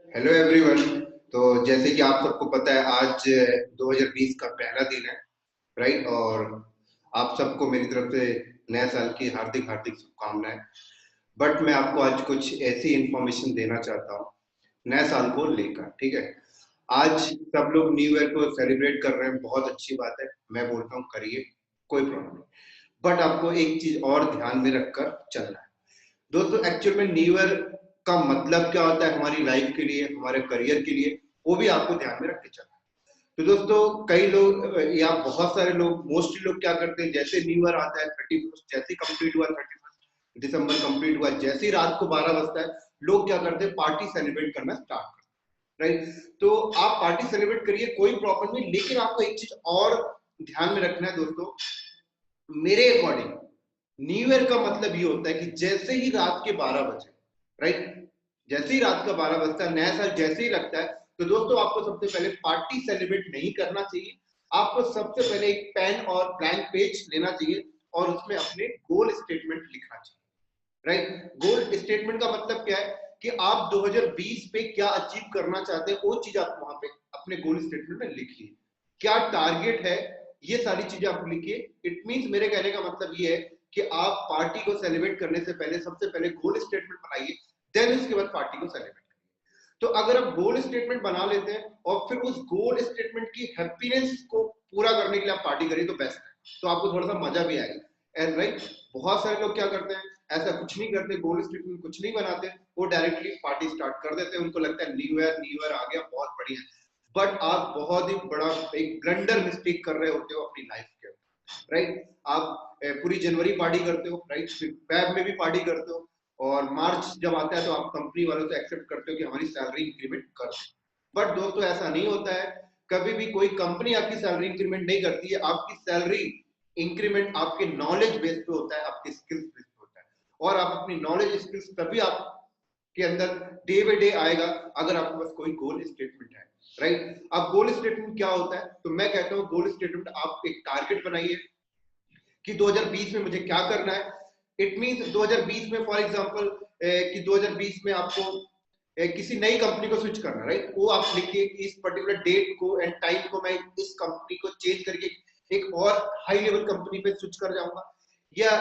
Hello everyone. तो जैसे कि आप सबको पता है आज 2020 का पहला दिन है, राइट। और आप सबको मेरी तरफ से नए साल की हार्दिक हार्दिक शुभकामनाएं। बट मैं आपको आज कुछ ऐसी इंफॉर्मेशन देना चाहता हूँ नए साल को लेकर, ठीक है। आज सब लोग न्यू ईयर को सेलिब्रेट कर रहे हैं, बहुत अच्छी बात है, मैं बोलता हूँ करिए, कोई प्रॉब्लम नहीं। बट आपको एक चीज और ध्यान में रखकर चलना है दोस्तों। एक्चुअल में न्यू ईयर का मतलब क्या होता है हमारी लाइफ के लिए, हमारे करियर के लिए, वो भी आपको ध्यान में रख के चलना है। तो दोस्तों कई लोग या बहुत सारे लोग, मोस्टली लोग क्या करते हैं, जैसे न्यू ईयर आता है 31 जैसे कंप्लीट हुआ, 31 दिसंबर कंप्लीट हुआ, जैसे ही रात को 12 बजता है, लोग क्या करते हैं, पार्टी सेलिब्रेट करना स्टार्ट करते हैं, राइट। तो आप पार्टी सेलिब्रेट करिए, कोई प्रॉब्लम नहीं, लेकिन आपको एक चीज और ध्यान में रखना है दोस्तों। मेरे अकॉर्डिंग न्यू ईयर का मतलब ये होता है कि जैसे ही रात के 12 बजे, राइट, जैसे ही रात का 12 बजता है, नया साल जैसे ही लगता है, तो दोस्तों आपको सबसे पहले पार्टी सेलिब्रेट नहीं करना चाहिए। आपको सबसे पहले एक पेन और ब्लैंक पेज लेना चाहिए और उसमें अपने गोल स्टेटमेंट लिखना चाहिए, राइट। गोल स्टेटमेंट का मतलब क्या है कि आप 2020 पे क्या अचीव करना चाहते हैं, वो चीज आप वहां पे अपने गोल स्टेटमेंट में लिखिए। क्या टारगेट है, ये सारी चीजें आप लिखिए। इट मींस, मेरे कहने का मतलब ये है कि आप पार्टी को सेलिब्रेट करने से पहले सबसे पहले गोल स्टेटमेंट बनाइए, देन उसके बाद पार्टी को सेलिब्रेट करिए। तो अगर आप गोल स्टेटमेंट बना लेते हैं और फिर उस गोल स्टेटमेंट की हैप्पीनेस को पूरा करने के लिए आप पार्टी करिए, तो बेस्ट है, तो आपको थोड़ा सा मजा भी आएगा। एंड राइट, बहुत सारे लोग क्या करते हैं, ऐसा कुछ नहीं करते, गोल स्टेटमेंट कुछ नहीं बनाते, वो डायरेक्टली पार्टी स्टार्ट कर देते हैं, उनको लगता है न्यू ईयर आ गया, बहुत बढ़िया। बट आप बहुत ही बड़ा एक ब्लंडर मिस्टेक कर रहे होते हो अपनी लाइफ के, राइट। आप पूरी जनवरी पार्टी करते हो, राइट, फेब में भी पार्टी करते हो, और मार्च जब आता है तो आप कंपनी वालों से एक्सेप्ट करते हो कि हमारी सैलरी इंक्रीमेंट कर। बट दोस्तों ऐसा नहीं होता है, कभी भी कोई कंपनी आपकी सैलरी इंक्रीमेंट नहीं करती है। आपकी सैलरी इंक्रीमेंट आपके नॉलेज बेस पे होता है, आपके स्किल्स बेस पे होता है, और आप अपनी नॉलेज स्किल्स तभी आपके अंदर डे बाय डे आएगा अगर आपके पास कोई गोल स्टेटमेंट है, राइट। अब गोल स्टेटमेंट क्या होता है, तो मैं कहता हूँ गोल स्टेटमेंट आप एक टारगेट बनाइए कि 2020 में मुझे क्या करना है। इट मींस 2020 में फॉर एग्जांपल कि 2020 में आपको किसी नई कंपनी को स्विच करना, राइट, वो आप लिखिए कि इस पर्टिकुलर डेट को एंड टाइम को मैं इस कंपनी को चेंज करके एक और हाई लेवल कंपनी पे स्विच कर जाऊंगा। या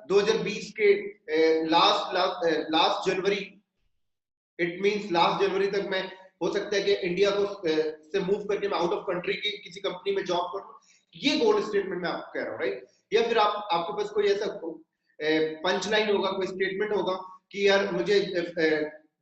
2020 के लास्ट लास्ट लास्ट जनवरी, इट मींस लास्ट जनवरी तक मैं, हो सकता है कि इंडिया को से मूव करके मैं आउट ऑफ कंट्री की किसी कंपनी में जॉब करूं। ये गोल स्टेटमेंट मैं आपको कह रहा हूं, राइट। या फिर आप, आपके पास कोई ऐसा पंच लाइन होगा, कोई स्टेटमेंट होगा कि यार मुझे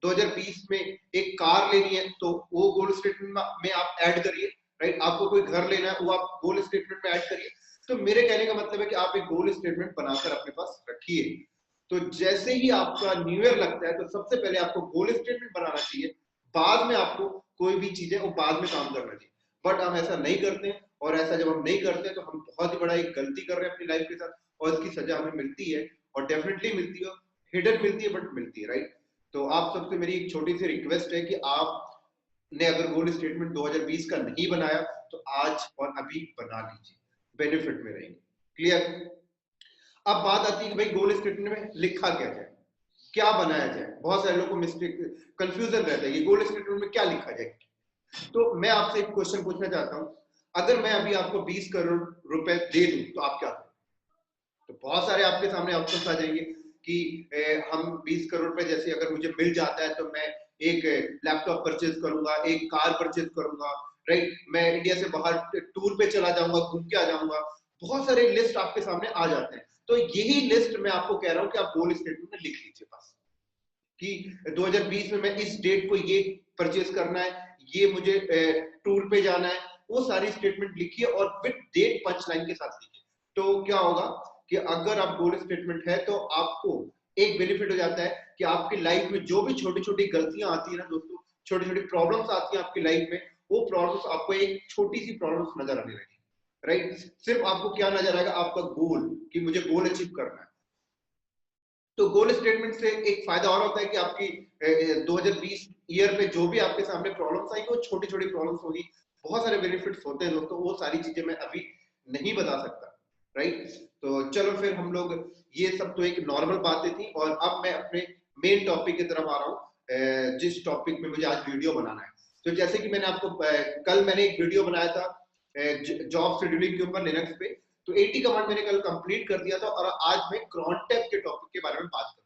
2020 में एक कार लेनी है, तो वो गोल स्टेटमेंट में आप ऐड करिए, राइट। आपको कोई घर लेना है, वो आप गोल स्टेटमेंट में ऐड करिए। तो मेरे कहने का मतलब है कि आप एक गोल स्टेटमेंट बनाकर अपने पास रखिए। तो जैसे ही आपका न्यू ईयर लगता है, तो सबसे पहले आपको गोल स्टेटमेंट बनाना चाहिए, बाद में आपको कोई भी चीजें वो बाद में काम करना चाहिए। बट हम ऐसा नहीं करते, और ऐसा जब हम नहीं करते तो हम बहुत ही बड़ा एक गलती कर रहे हैं अपनी लाइफ के साथ, और इसकी सजा हमें मिलती है, और डेफिनेटली मिलती है, हिडन मिलती है, बट मिलती है, राइट। तो आप सबसे मेरी एक छोटी सी रिक्वेस्ट है कि आपने अगर गोल स्टेटमेंट 2020 का नहीं बनाया, तो आज और अभी बना लीजिए, बेनिफिट में रहेंगे। क्लियर। अब बात आती है कि भाई गोल स्टेटमेंट में लिखा क्या जाए, क्या बनाया जाए। बहुत सारे लोगों को मिस्टेक, कंफ्यूजन रहता है कि गोल स्टेटमेंट में क्या लिखा जाए। तो मैं आपसे एक क्वेश्चन पूछना चाहता हूं, अगर मैं अभी आपको 20 करोड़ रुपए दे दूं, तो आप क्या करें। तो बहुत सारे आपके सामने ऑप्शंस आ जाएंगे कि हम 20 करोड़ रुपए जैसे अगर मुझे मिल जाता है, तो मैं एक लैपटॉप परचेज करूंगा, एक कार परचेज करूंगा, राइट, मैं इंडिया से बाहर टूर पे चला जाऊंगा, घूम के आ जाऊंगा। बहुत सारे लिस्ट आपके सामने आ जाते हैं। तो यही लिस्ट मैं आपको कह रहा हूं कि आप गोल स्टेटमेंट में लिख लीजिए बस, कि 2020 में मैं इस डेट को ये परचेज करना है, ये मुझे टूर पे जाना है, वो सारी स्टेटमेंट लिखिए और विद डेट पंच लाइन के साथ लिखिए। तो क्या होगा कि अगर आप गोल स्टेटमेंट है, तो आपको एक बेनिफिट हो जाता है कि आपकी लाइफ में जो भी छोटी छोटी गलतियां आती है ना दोस्तों, छोटी छोटी प्रॉब्लम्स आती है आपकी लाइफ में, वो प्रॉब्लम्स आपको एक छोटी सी प्रॉब्लम्स नजर आने लगेगी, राइट। सिर्फ आपको क्या नजर आएगा, आपका गोल, कि मुझे गोल अचीव करना है। तो गोल स्टेटमेंट से एक फायदा और होता है कि आपकी 2020 ईयर में जो भी आपके सामने प्रॉब्लम्स आएंगी, वो छोटी छोटी प्रॉब्लम्स होगी। बहुत सारे बेनिफिट्स होते हैं दोस्तों, वो सारी चीजें मैं अभी नहीं बता सकता, राइट। तो चलो फिर हम लोग, ये सब तो एक नॉर्मल बातें थी, और अब मैं अपने मेन टॉपिक की तरफ आ रहा हूँ जिस टॉपिक में मुझे आज वीडियो बनाना है। तो जैसे कि मैंने आपको कल मैंने एक वीडियो बनाया था जॉब शेड्यूलिंग के ऊपर लिनक्स पे, तो 80 कमांड मैंने कल कंप्लीट कर दिया था और आज मैं क्रॉनटैप के टॉपिक के बारे में बात करूंगा।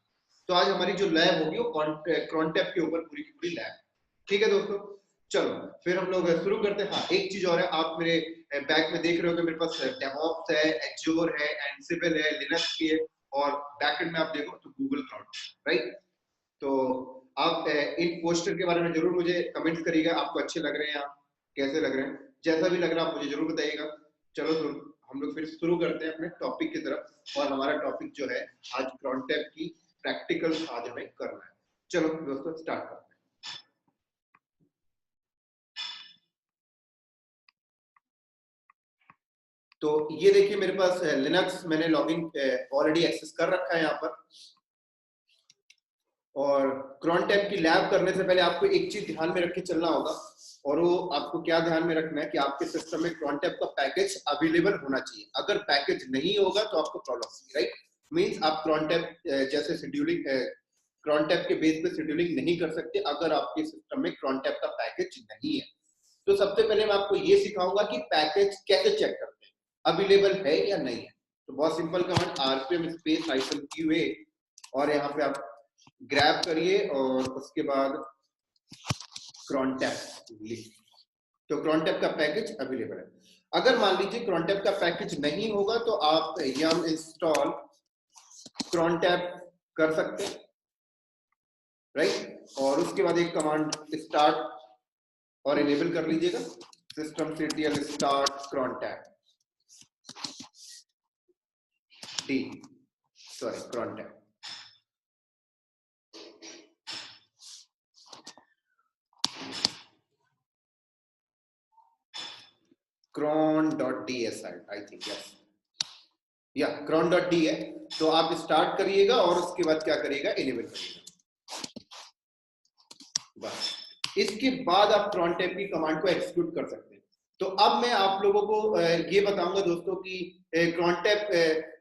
तो आज हमारी जो लैब होगी वो क्रॉनटैप के ऊपर पूरी की पूरी लैब। ठीक है दोस्तों, चलो फिर हम लोग शुरू करते हैं। हाँ, एक चीज और है, आप मेरे बैक में देख रहे हो कि मेरे पास डेवऑप्स है, एज्योर है, एंसिबल है, लिनक्स की है, और बैकएंड में आप देखो तो गूगल क्लाउड, राइट। तो आप इन पोस्टर के बारे में जरूर मुझे कमेंट्स करिएगा, आपको अच्छे लग रहे हैं, आप कैसे लग रहे हैं, जैसा भी लग रहा है आप मुझे जरूर बताइएगा। चलो तो हम लोग फिर शुरू करते हैं अपने टॉपिक की तरफ, और हमारा टॉपिक जो है आज क्रॉनटैप की प्रैक्टिकल आज हमें करना है। चलो दोस्तों स्टार्ट करते हैं। तो ये देखिए मेरे पास लिनक्स मैंने लॉगिन ऑलरेडी एक्सेस कर रखा है यहाँ पर, और क्रॉनटैप की लैब करने से पहले आपको एक चीज ध्यान में रख के चलना होगा, और वो आपको क्या ध्यान में रखना है कि आपके सिस्टम में क्रॉनटैप का पैकेज अवेलेबल होना चाहिए। अगर पैकेज नहीं होगा तो आपको प्रॉब्लम होगी, राइट। मींस आप क्रॉनटैप जैसे शेड्यूलिंग क्रॉनटैप के बेस पे शेड्यूलिंग नहीं कर सकते अगर आपके सिस्टम में क्रॉनटैप का पैकेज नहीं है। तो सबसे पहले मैं आपको ये सिखाऊंगा कि पैकेज कैसे चेक करते हैं, अवेलेबल है या नहीं है। तो बहुत simple command rpm space -qa, और यहाँ पे आप ग्रैब करिए और उसके बाद क्रॉनटैप लिख, तो क्रॉनटैप का पैकेज अवेलेबल है। अगर मान लीजिए क्रॉनटैप का पैकेज नहीं होगा तो आप yum इंस्टॉल क्रॉनटैप कर सकते हैं, राइट। और उसके बाद एक कमांड स्टार्ट और इनेबल कर लीजिएगा, systemctl start crontab d sorry crontab। cron.ds I think, yes या cron.d है। तो आप स्टार्ट करिएगा और उसके बाद क्या करिएगा, इनेबल करिएगा, बस। इसके बाद आप क्रॉनटैप की कमांड को एक्सिक्यूट कर सकते हैं। तो अब मैं आप लोगों को ये बताऊंगा दोस्तों कि क्रॉनटैप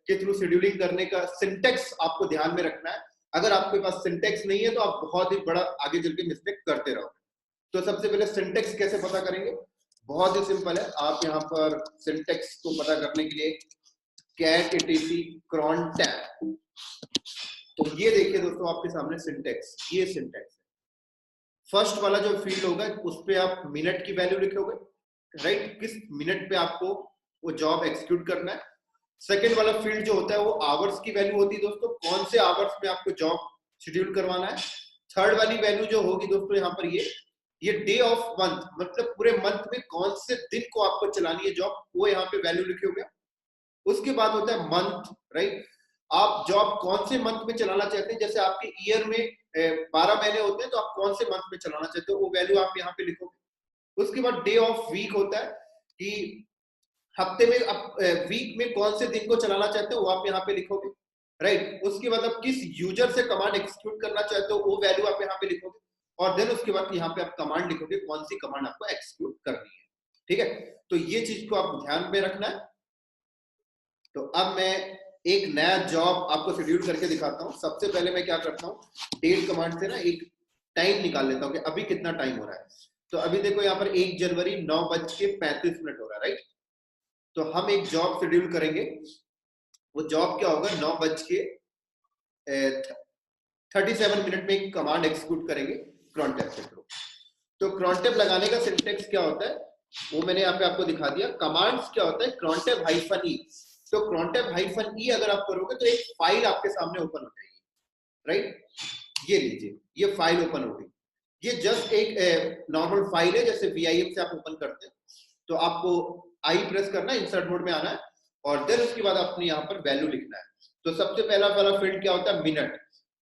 के थ्रू शेड्यूलिंग करने का सिंटेक्स आपको ध्यान में रखना है। अगर आपके पास सिंटेक्स नहीं है तो आप बहुत ही बड़ा आगे चल के मिस्टेक करते रहोगे। तो सबसे पहले सिंटेक्स कैसे पता करेंगे, बहुत ही सिंपल है। आप यहाँ पर सिंटेक्स को पता करने के लिए cat etc क्रॉनटैप, तो ये देखिए दोस्तों आपके सामने सिंटेक्स, ये सिंटेक्स है। फर्स्ट वाला जो फील्ड होगा उस पे आप मिनट की वैल्यू लिखोगे, राइट, किस मिनट पे आपको वो जॉब एक्सिक्यूट करना है। सेकंड वाला फील्ड जो होता है वो आवर्स की वैल्यू होती है दोस्तों, कौन से आवर्स में आपको जॉब शेड्यूल करवाना है। थर्ड वाली वैल्यू जो होगी दोस्तों यहाँ पर ये डे ऑफ मंथ, मतलब पूरे मंथ में कौन से दिन को आपको चलानी है जॉब, वो यहाँ पे वैल्यू लिखे होगा। उसके बाद होता है मंथ, राइट, आप जॉब कौन से मंथ में चलाना चाहते हैं। जैसे आपके ईयर में 12 महीने होते हैं तो आप कौन से मंथ में चलाना चाहते हो, वो वैल्यू आप यहाँ पे लिखोगे। उसके बाद डे ऑफ वीक होता है कि हफ्ते में आप वीक में कौन से दिन को चलाना चाहते हो, वो आप यहाँ पे लिखोगे, राइट। उसके बाद आप किस यूजर से कमांड एक्सिक्यूट करना चाहते हो, वो वैल्यू आप यहाँ पे लिखोगे। और देन उसके बाद यहाँ पे आप कमांड लिखोगे, कौन सी कमांड आपको एक्सिक्यूट करनी है, ठीक है। तो ये चीज को आप ध्यान में रखना है। तो अब मैं एक नया जॉब आपको शेड्यूल करके दिखाता हूँ। सबसे पहले मैं क्या करता हूँ, डेट कमांड से ना एक टाइम निकाल लेता हूँ कि अभी कितना टाइम हो रहा है। तो अभी देखो यहाँ पर 1 जनवरी 9:35 हो रहा है, राइट। तो हम एक जॉब शेड्यूल करेंगे, वो जॉब क्या होगा, 9:37 में एक कमांड एक्सिक्यूट करेंगे क्रॉनटैप के थ्रू। तो क्रॉनटैप लगाने का सिंटेक्स क्या होता है वो मैंने यहाँ पे आपको दिखा दिया। कमांड्स क्या होता है, क्रॉनटैप -e। तो क्रॉनटैप -e अगर आप करोगे तो एक फाइल आपके सामने ओपन हो जाएगी, राइट। ये लीजिए, ये फाइल ओपन हो गई। ये जस्ट एक नॉर्मल फाइल है, जैसे vim से आप ओपन करते हैं। तो आपको आई प्रेस करना है, इंसर्ट मोड में आना है, और देन उसके बाद अपने यहाँ पर वैल्यू लिखना है। तो सबसे पहला वाला फील्ड क्या होता है, मिनट।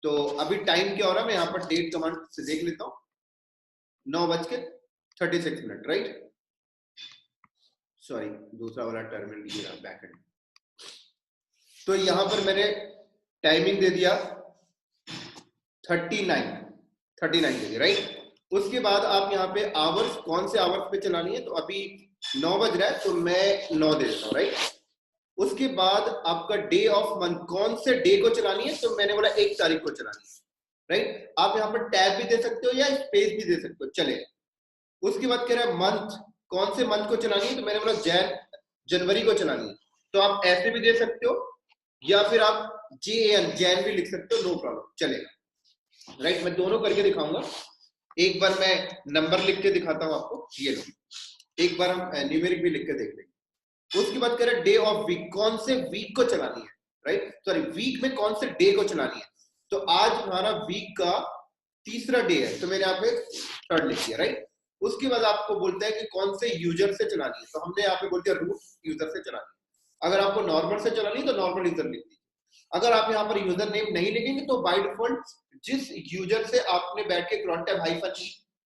तो अभी टाइम क्या हो रहा है, मैं यहाँ पर डेट कमांड से देख लेता हूँ, 9:36, राइट। सॉरी, दूसरा वाला टर्मिनल ये रहा, बैकएंड। तो यहाँ पर मैंने टाइमिंग दे दिया 39 दे दिया, राइट। उसके बाद आप यहाँ पे आवर्स, कौन से आवर्स पे चलानी है, तो अभी 9 बज रहा है तो मैं 9 दे देता हूँ, राइट। उसके बाद आपका डे ऑफ मंथ, कौन से डे को चलानी है, तो मैंने बोला 1 तारीख को चलानी है। राइट। आप यहाँ पर टैब भी दे सकते हो या स्पेस भी दे सकते हो, चलेगा। उसके बाद कह रहा है मंथ, कौन से मंथ को चलानी है, तो मैंने बोला जनवरी को चलानी है, तो आप ऐसे भी दे सकते हो या फिर आप जैन भी लिख सकते हो, नो प्रॉब्लम, चलेगा। राइट, मैं दोनों करके दिखाऊंगा। एक बार मैं नंबर लिख के दिखाता हूं आपको, ये लो, एक बार हम न्यूमेरिक भी लिख के देख लेंगे। उसके बाद कह रहा है डे ऑफ वीक, कौन से वीक को चलानी है, राइट, सॉरी वीक में कौन से डे को चलानी है। तो आज हमारा वीक का तीसरा डे है, तो मैंने यहाँ पे थर्ड लिख दिया, राइट। उसके बाद आपको बोलता है कि कौन से यूजर से चलानी है, तो हमने यहाँ पे बोल दिया रूट यूजर से चलानी है। अगर आपको नॉर्मल से चलानी है तो नॉर्मल यूजर लिख दीजिए। अगर आप यहाँ पर यूजर नेम नहीं लिखेंगे तो बाय डिफॉल्ट जिस यूजर से आपने बैठ के क्रॉन टैब हाइफन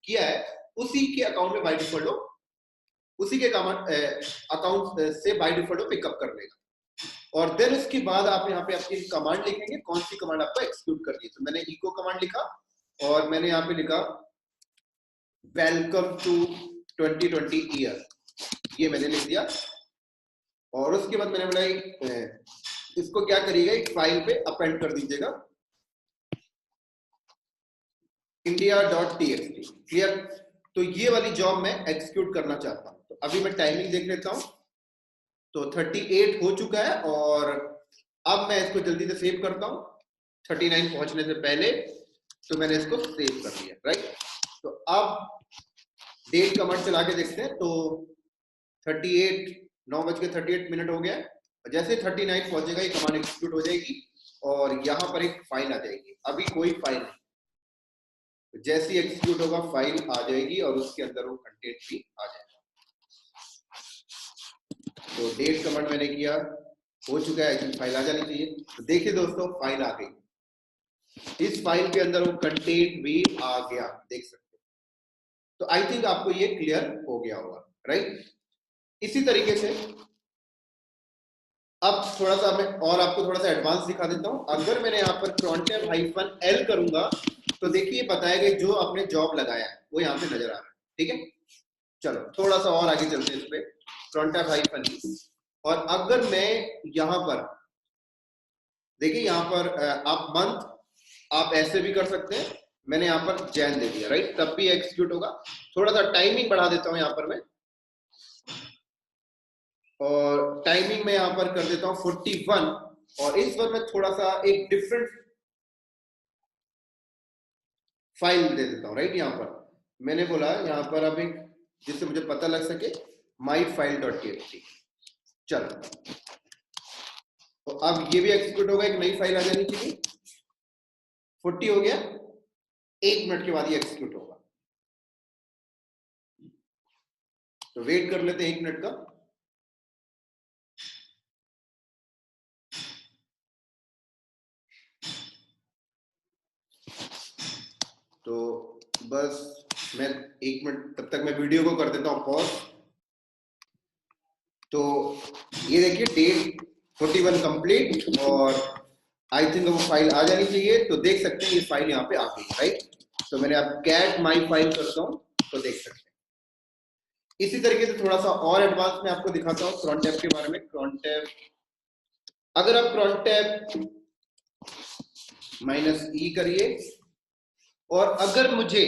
किया है उसी के अकाउंट में बाय डिफॉल्ट उसी के अकाउंट से बाय डिफॉल्ट पिकअप कर लेगा। और देन उसके बाद आप यहाँ पे अपनी कमांड लिखेंगे, कौन सी कमांड आपको एक्सिक्यूट करनी है। तो मैंने इको कमांड लिखा और मैंने यहाँ पे लिखा वेलकम टू 2020 ईयर, ये मैंने लिख दिया। और उसके बाद मैंने बोला इसको क्या करिएगा, एक फाइल पे अपेंड कर दीजिएगा india.txt, क्लियर। तो ये वाली जॉब मैं एक्सिक्यूट करना चाहता हूं। तो अभी मैं टाइमिंग देख लेता हूं, तो 38 हो चुका है और अब मैं इसको जल्दी से सेव करता हूं 39 पहुंचने से पहले। तो मैंने इसको सेव कर दिया, राइट। तो अब डेट कमांड चला के देखते हैं, तो 38 9:38 हो गया। जैसे 39 पहुंचेगा ये कमांड एग्जीक्यूट हो जाएगी और यहाँ पर एक फाइल आ जाएगी। अभी कोई फाइल नहीं, तो जैसे ही एग्जीक्यूट होगा फाइल आ जाएगी और उसके अंदर वो कंटेंट भी आ जाएगा। तो डेट कमांड मैंने किया, हो चुका है, फाइल आ जानी चाहिए। तो देखिए दोस्तों, फाइल आ गई, इस फाइल के अंदर वो कंटेंट भी आ गया, देख सकते हो। तो आई थिंक आपको ये क्लियर हो गया होगा, राइट। इसी तरीके से अब थोड़ा सा मैं और आपको थोड़ा सा एडवांस दिखा देता हूं। अगर मैंने यहाँ पर क्रॉनटैब हाइफन एल करूंगा तो देखिए बताएगा जो आपने जॉब लगाया है वो यहाँ पे नजर आ रहा है, ठीक है। चलो थोड़ा सा और आगे चलते हैं इस पे, क्रॉनटैब हाइफन ई। और अगर मैं यहाँ पर देखिए, यहाँ पर आप मंथ आप ऐसे भी कर सकते हैं, मैंने यहाँ पर जैन दे दिया, राइट, तब भी एग्जीक्यूट होगा। थोड़ा सा टाइमिंग बढ़ा देता हूँ यहाँ पर मैं, और टाइमिंग में यहाँ पर कर देता हूँ 41। और इस बार मैं थोड़ा सा एक डिफरेंट फाइल दे देता हूँ, राइट। यहाँ पर मैंने बोला यहाँ पर अब एक, जिससे मुझे पता लग सके, माई फाइल डॉट टीएक्सटी। चलो, तो अब ये भी एग्जीक्यूट होगा, एक नई फाइल आ जानी चाहिए। 40 हो गया, 1 मिनट के बाद ये एग्जीक्यूट होगा। तो वेट कर लेते हैं 1 मिनट का। तो बस मैं 1 मिनट तब तक मैं वीडियो को कर देता हूँ पॉज। तो ये देखिए डेट 41 कंप्लीट और आई थिंक वो फाइल आ जानी चाहिए। तो देख सकते हैं ये फाइल यहाँ पे आ गई, राइट। तो मैंने अब कैट माई फाइल करता हूँ तो देख सकते हैं। इसी तरीके से थोड़ा सा और एडवांस में आपको दिखाता हूँ क्रॉन टैब के बारे में। क्रॉन टैब, अगर आप क्रॉन टैब -E करिए, और अगर मुझे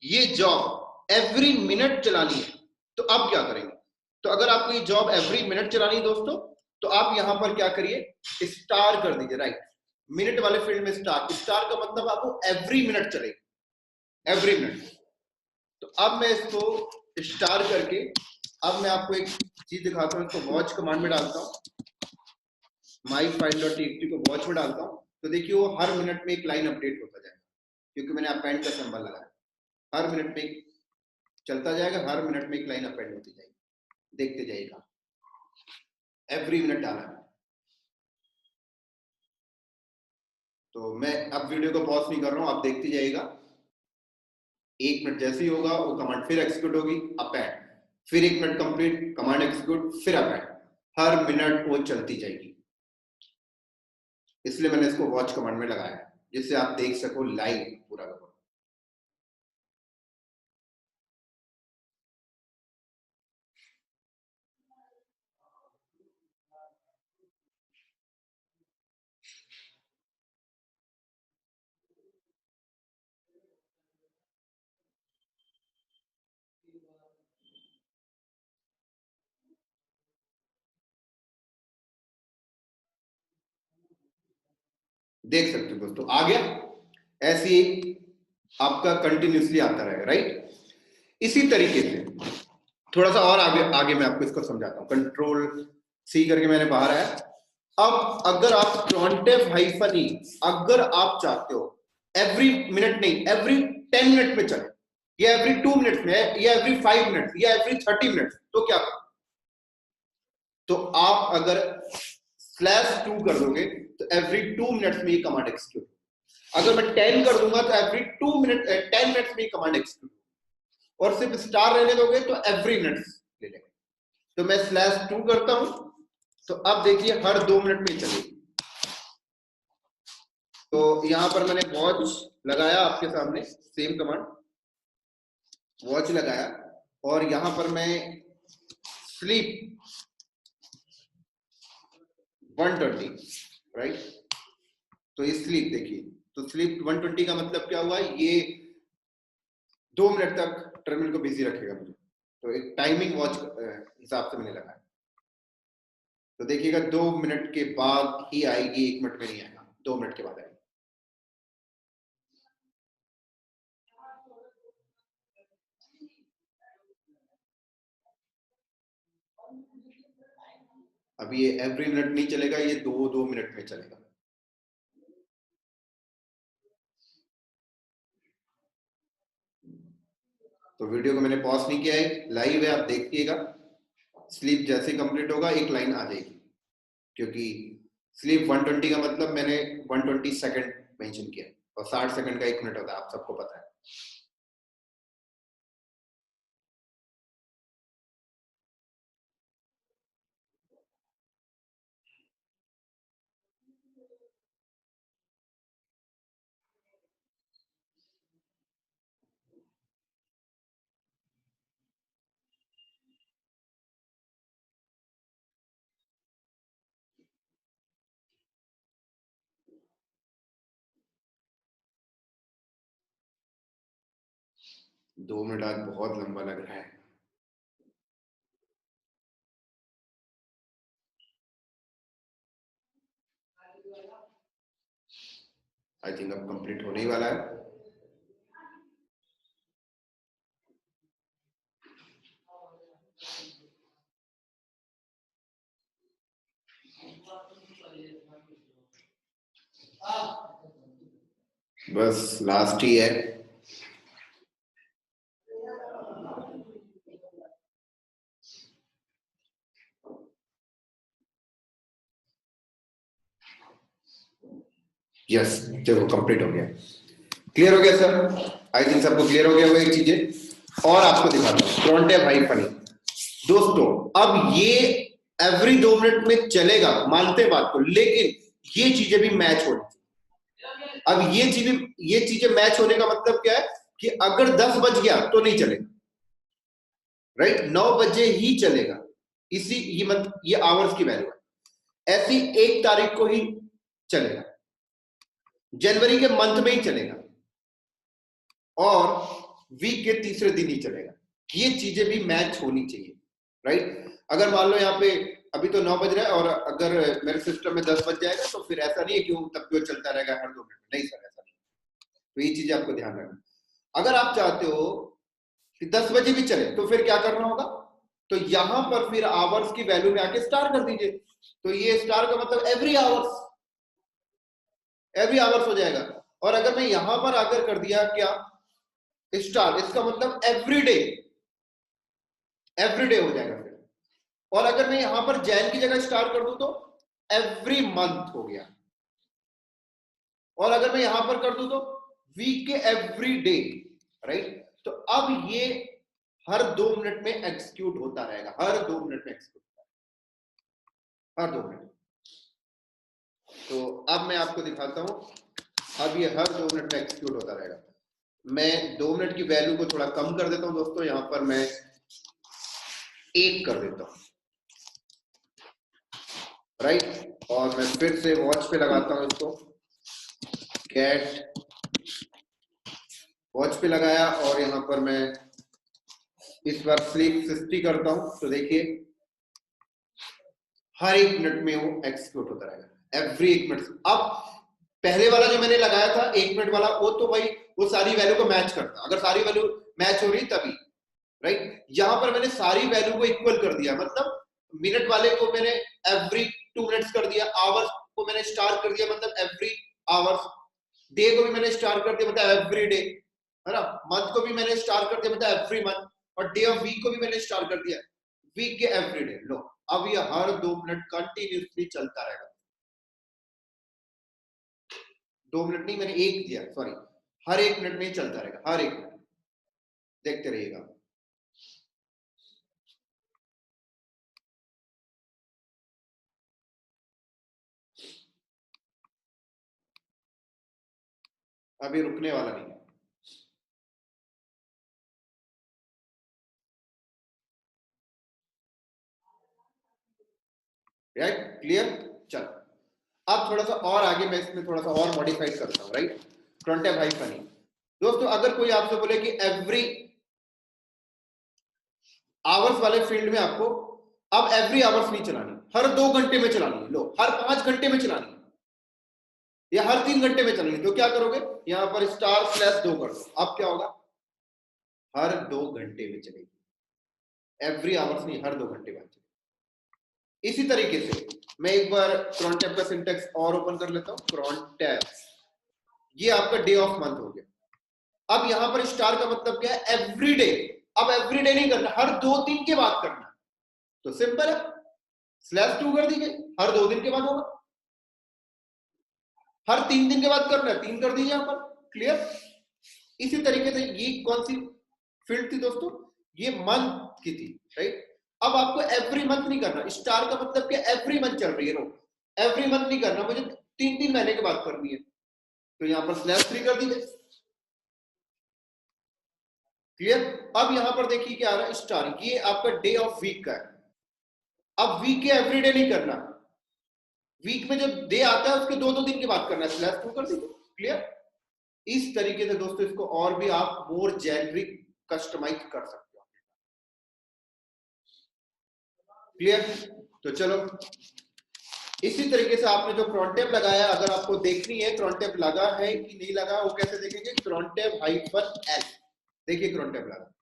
ये जॉब एवरी मिनट चलानी है तो अब क्या करेंगे। तो अगर आपको ये जॉब एवरी मिनट चलानी है दोस्तों, तो आप यहां पर क्या करिए, स्टार कर दीजिए, राइट। मिनट वाले फील्ड में स्टार, स्टार का मतलब आपको एवरी मिनट चलेगी, एवरी मिनट। तो अब मैं इसको स्टार करके, अब मैं आपको एक चीज दिखाता हूँ, इसको वॉच कमांड में डालता हूँ, माई फाइल डॉट टीएक्सटी को वॉच में डालता हूँ। तो देखिए वो हर मिनट में एक लाइन अपडेट होता जाएगा, क्योंकि मैंने अपेंड का सिंबल लगाया। हर मिनट में चलता जाएगा, हर मिनट में एक लाइन अपेंड होती जाएगी, देखते जाइएगा, एवरी मिनट डाला है। तो मैं अब वीडियो को पॉज नहीं कर रहा हूं, आप देखते जाइएगा। 1 मिनट जैसे ही होगा वो कमांड फिर एक्सिक्यूट होगी, अपेंड, फिर 1 मिनट कंप्लीट, कमांड एक्सिक्यूट, फिर अपेंड, हर मिनट वो चलती जाएगी। इसलिए मैंने इसको वॉच कमांड में लगाया, जिससे आप देख सको लाइव पूरा। देख सकते हो दोस्तों, आ गया। ऐसे आपका कंटिन्यूसली आता रहेगा, राइट। इसी तरीके से थोड़ा सा और आगे आगे मैं आपको इसको समझाता हूँ। कंट्रोल सी करके मैंने बाहर आया। अब अगर आप -, अगर आप चाहते हो एवरी मिनट नहीं, एवरी 10 मिनट में चले, या एवरी 2 मिनट में, या एवरी 5 मिनट, या एवरी 30 मिनट, तो क्या करो? तो आप अगर /2 कर दोगे तो एवरी 2 मिनट्स में ये कमांड एक्सिक्यूट। अगर मैं 10 कर दूंगा तो एवरी 10 मिनट्स में ये कमांड एक्सिक्यूट, और सिर्फ स्टार रहने दोगे तो एवरी मिनट्स ले लेगा। तो मैं /2 करता हूं, तो अब देखिए हर 2 मिनट में चलेगी। तो यहां पर मैंने वॉच लगाया आपके सामने, सेम कमांड वॉच लगाया, और यहां पर मैं स्लीप 120, राइट। तो ये स्लीप देखिए, तो स्लीप 120 का मतलब क्या हुआ, ये 2 मिनट तक टर्मिनल को बिजी रखेगा मुझे। तो एक टाइमिंग वॉच हिसाब से मैंने लगाया। तो देखिएगा 2 मिनट के बाद ही आएगी, 1 मिनट में नहीं आएगा, 2 मिनट के बाद आएगी। अब ये एवरी मिनट नहीं चलेगा, ये 2 मिनट में चलेगा। तो वीडियो को मैंने पॉज नहीं किया है, लाइव है, आप देखिएगा। स्लीप जैसे कंप्लीट होगा एक लाइन आ जाएगी, क्योंकि स्लीप 120 का मतलब मैंने 120 सेकंड मेंशन किया, और 60 सेकंड का 1 मिनट होता है, आप सबको पता है। दो मिनट आज बहुत लंबा लग रहा है। आई थिंक अब कंप्लीट होने ही वाला है। बस लास्ट ही है। यस, चलो कंप्लीट हो गया। क्लियर हो गया सर? आई थिंक सबको क्लियर हो गया वो एक चीजें। और आपको दिखाता हूँ फ्रंट हाई फनी दोस्तों। अब ये एवरी 2 मिनट में चलेगा, मानते बात को, लेकिन ये चीजें भी मैच होनी। अब ये चीजें मैच होने का मतलब क्या है कि अगर 10 बज गया तो नहीं चलेगा, राइट, 9 बजे ही चलेगा। इसी ये आवर्स की वैल्यू है। ऐसी 1 तारीख को ही चलेगा, जनवरी के मंथ में ही चलेगा, और वीक के तीसरे दिन ही चलेगा। ये चीजें भी मैच होनी चाहिए, राइट। अगर मान लो यहाँ पे अभी तो 9 बज रहा है, और अगर मेरे सिस्टम में 10 बज जाएगा, तो फिर ऐसा नहीं है कि वो तब भी चलता रहेगा हर 2 मिनट में, नहीं सर, ऐसा नहीं। तो ये चीजें आपको ध्यान रखना। अगर आप चाहते हो कि 10 बजे भी चले, तो फिर क्या करना होगा, तो यहां पर फिर आवर्स की वैल्यू में आके स्टार कर दीजिए। तो ये स्टार का मतलब एवरी आवर्स हो जाएगा। और अगर मैं यहां पर आकर कर दिया क्या, स्टार, इसका मतलब एवरीडे हो जाएगा फिर। और अगर मैं यहां पर जैन की जगह स्टार कर दूं तो एवरी मंथ हो गया। और अगर मैं यहां पर कर दूं तो वीक के एवरी डे, राइट। तो अब ये हर 2 मिनट में एग्जीक्यूट होता रहेगा, हर 2 मिनट में एग्जीक्यूट होता है, हर 2 मिनट। तो अब मैं आपको दिखाता हूं, अब ये हर 2 मिनट में एग्जीक्यूट होता रहेगा। मैं 2 मिनट की वैल्यू को थोड़ा कम कर देता हूं दोस्तों, यहां पर मैं 1 कर देता हूं, राइट। और मैं फिर से वॉच पे लगाता हूं इसको, कैट वॉच पे लगाया, और यहां पर मैं इस बार स्लीप 60 करता हूं। तो देखिए हर 1 मिनट में वो एग्जीक्यूट होता रहेगा, एवरी 1 मिनट। अब पहले वाला जो मैंने लगाया था 1 मिनट वाला, वो तो भाई वो सारी वैल्यू को मैच करता, अगर सारी वैल्यू मैच हो रही तभी, राइट। यहां पर मैंने सारी वैल्यू को इक्वल कर दिया, मतलब मिनट वाले को मैंने एवरी 2 मिनट्स कर दिया, आवर्स को मैंने स्टार कर दिया मतलब एवरी आवर्स, डे को भी मैंने स्टार कर दिया मतलब एवरी डे, है ना, मंथ को भी मैंने स्टार कर दिया मतलब एवरी मंथ, और डे ऑफ वीक को भी मैंने स्टार कर दिया वीक के एवरी डे। लो अब ये हर 2 मिनट कंटिन्यूसली चलता रहेगा, 2 मिनट नहीं, मैंने एक दिया, सॉरी, हर 1 मिनट में ही चलता रहेगा, हर 1 मिनट, देखते रहिएगा। अभी रुकने वाला नहीं है, राइट, क्लियर। चलो अब थोड़ा सा और आगे मैं इसमें थोड़ा सा और मॉडिफाइड करता हूँ, राइट। कॉन्टेक्ट हाई फनी दोस्तों, अगर कोई आपसे बोले कि एवरी आवर्स वाले फील्ड में आपको अब एवरी आवर्स नहीं चलानी, हर 2 घंटे में चलानी है, लो हर 5 घंटे में चलानी है, या हर 3 घंटे में चलानी है, तो क्या करोगे, यहां पर स्टार स्लैश 2 कर दो, अब क्या होगा, हर 2 घंटे में चलेगी, एवरी आवर्स नहीं, हर 2 घंटे में चलेगी। इसी तरीके से मैं एक बार cron tab का सिंटेक्स और ओपन कर लेता हूं, cron tab, ये आपका डे ऑफ मंथ हो गया। अब यहां पर स्टार का मतलब क्या है, एवरी डे, अब एवरी डे नहीं करना, हर 2 दिन के बाद करना, तो सिंपल है, स्लैश 2 कर दी गई, हर 2 दिन के बाद होगा, हर 3 दिन के बाद करना है, 3 कर दीजिए यहां पर, क्लियर। इसी तरीके से ये कौन सी फील्ड थी दोस्तों, ये मंथ की थी, राइट। अब आपको एवरी मंथ नहीं करना, स्टार का मतलब क्या, एवरी मंथ चल रही है, नो एवरी मंथ नहीं करना, मुझे 3 3 महीने के बाद करनी है, तो यहां पर स्लैश 3 कर दीजिए, क्लियर। अब यहां पर देखिए क्या आ रहा है, स्टार, ये आपका डे ऑफ वीक का है, अब वीक के एवरीडे नहीं करना, वीक में जो डे आता है उसके 2 2 दिन के बाद करना है, स्लैश 2 कर दीजिए, क्लियर। इस तरीके से दोस्तों इसको और भी आप मोर जेनरिक कस्टमाइज कर सकते हो, क्लियर। तो चलो इसी तरीके से आपने जो cron tab लगाया, अगर आपको देखनी है cron tab लगा है कि नहीं लगा, वो कैसे देखेंगे, cron tab -l, देखिए cron tab लगा।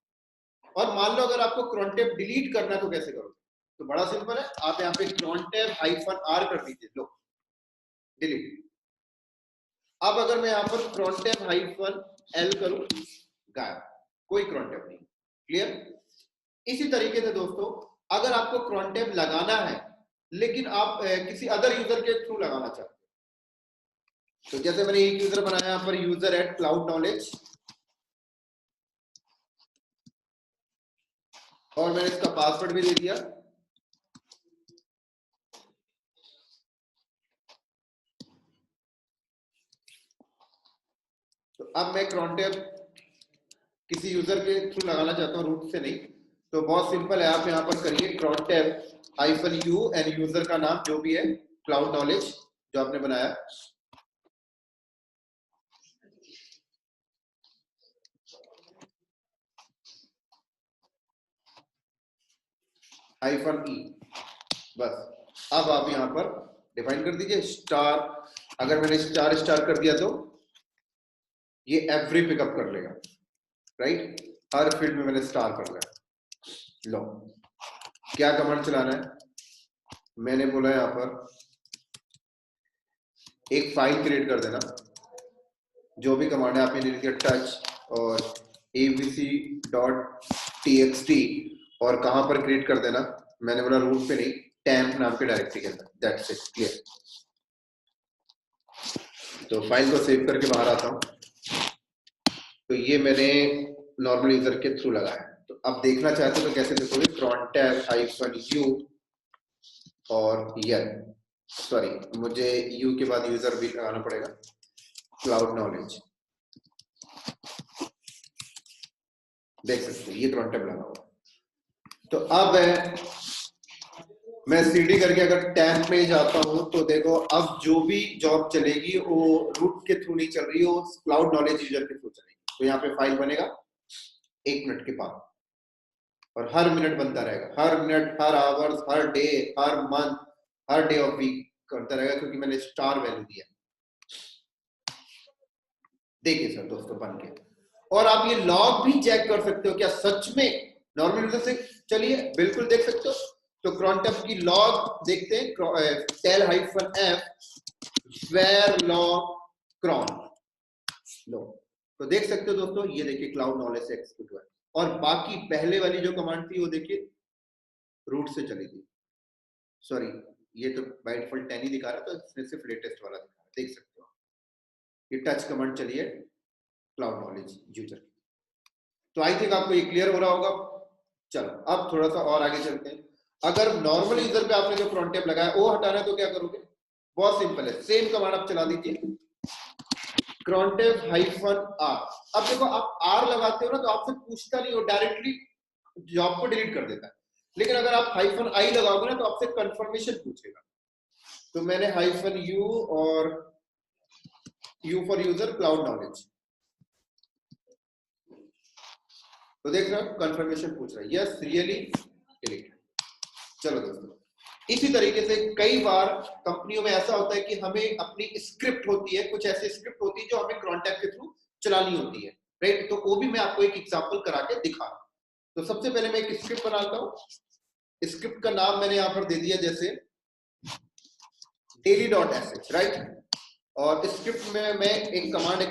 और मान लो अगर आपको cron tab डिलीट करना है तो कैसे करोगे, तो बड़ा सिंपल है, आप यहाँ पे cron tab -r कर दीजिए, लो डिलीट। अब अगर मैं यहाँ पर cron tab -l करूं, गायब, कोई cron tab नहीं, क्लियर। इसी तरीके से दोस्तों अगर आपको cron tab लगाना है लेकिन आप किसी अदर यूजर के थ्रू लगाना चाहते हैं, तो जैसे मैंने एक यूजर बनाया यहाँ पर, user@cloud_knowledge, और मैंने इसका पासवर्ड भी दे दिया, तो अब मैं cron tab किसी यूजर के थ्रू लगाना चाहता हूँ, रूट से नहीं, तो बहुत सिंपल है, आप यहाँ पर करिए cron tab -u and user का नाम जो भी है क्लाउड नॉलेज जो आपने बनाया, -e, बस। अब आप यहाँ पर डिफाइन कर दीजिए स्टार, अगर मैंने स्टार स्टार कर दिया तो ये एवरी पिकअप कर लेगा, राइट, हर फील्ड में मैंने स्टार कर लिया। लो क्या कमांड चलाना है, मैंने बोला यहाँ पर एक फाइल क्रिएट कर देना, जो भी कमांड है आपने लिख दिया टच और abc.txt, और कहां पर क्रिएट कर देना, मैंने बोला रूट पे नहीं, टेम्प नाम के डायरेक्टरी के अंदर, दैट्स इट, क्लियर। तो फाइल को सेव करके बाहर आता हूं, तो ये मैंने नॉर्मल यूजर के थ्रू लगाया, तो अब देखना चाहते हो तो कैसे देखोगे, cron tab -u और यर, सॉरी मुझे यू के बाद यूजर भी लगाना पड़ेगा, क्लाउड नॉलेज, देख सकते हो ये cron tab लगा हुआ। तो अब मैं सीडी करके अगर टैम्प में जाता हूं तो देखो अब जो भी जॉब चलेगी वो रूट के थ्रू नहीं चल रही, वो क्लाउड नॉलेज यूजर के थ्रू चलेगी, तो यहाँ पे फाइल बनेगा 1 मिनट के बाद, और हर मिनट बनता रहेगा, हर मिनट, हर आवर्स, हर डे, हर मंथ, हर डे ऑफ वीक करता रहेगा, क्योंकि मैंने स्टार वैल्यू दिया, देखिए सर दोस्तों बन के, और आप ये लॉग भी चेक कर सकते हो क्या सच में नॉर्मल यूजर से, चलिए बिल्कुल देख सकते हो। तो crontab की लॉग देखते हैं, tel-f where log cron लो, तो देख सकते हो दोस्तों, ये देखिए क्लाउड नॉलेज से एक्सिक्यूट हुआ है। और बाकी पहले वाली जो कमांड थी वो देखिए रूट से चली थी, सॉरी ये तो बाय डिफॉल्ट 10 ही दिखा रहा, तो इसमें सिर्फ लेटेस्ट वाला दिखा रहा, देख सकते हो ये टच कमांड चली है क्लाउड नॉलेज यूजर की। तो आई थिंक आपको ये क्लियर हो रहा होगा। चलो अब थोड़ा सा और आगे चलते हैं। अगर नॉर्मल यूजर पे आपने जो crontab लगाया वो हटाना है तो क्या करोगे, बहुत सिंपल है, सेम कमांड आप चला दीजिए crontab-r। अब देखो आप r लगाते हो ना तो आपसे पूछता नहीं, हो डायरेक्टली जॉब को डिलीट कर देता है। लेकिन अगर आप -i लगाओगे ना तो आपसे कंफर्मेशन पूछेगा। तो मैंने -u और u for user cloud knowledge, तो देख रहे हो कंफर्मेशन पूछ रहा है, यस रियली डिलीट। चलो दोस्तों, इसी तरीके से कई बार कंपनियों में ऐसा होता है कि हमें अपनी स्क्रिप्ट होती है, कुछ ऐसी स्क्रिप्ट होती है जो हमें crontab के थ्रू चलानी होती है, राइट। तो वो भी मैं आपको एक एग्जांपल करा के दिखा रहा हूं। तो सबसे पहले मैं एक स्क्रिप्ट बनाता हूं। स्क्रिप्ट का नाम मैंने यहां पर दे दिया जैसे daily.sh, राइट। और स्क्रिप्ट में मैं एक कमांड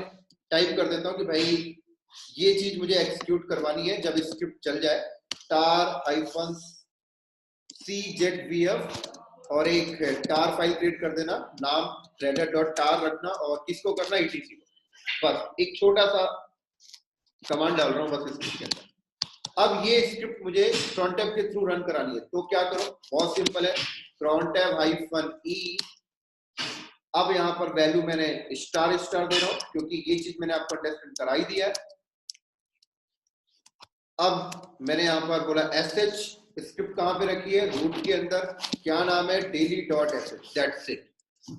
टाइप कर देता हूं कि भाई ये चीज मुझे एक्सिक्यूट करवानी है जब स्क्रिप्ट चल जाए, tar-czvf, और एक tar फाइल क्रिएट कर देना, नाम redhat.tar रखना, और किसको करना etc को। बस एक छोटा सा कमांड डाल रहा हूं बस स्क्रिप्ट के अंदर। अब ये स्क्रिप्ट मुझे crontab के थ्रू रन करानी है, तो क्या करो, बहुत सिंपल है, crontab-e। अब यहाँ पर वैल्यू मैंने स्टार स्टार दे रहा हूं क्योंकि ये चीज मैंने आपको टेस्ट करा ही दिया है। अब मैंने यहाँ पर बोला sh, स्क्रिप्ट कहां पे रखी है, रूट के अंदर, क्या नाम है, daily.sh, दैट्स इट।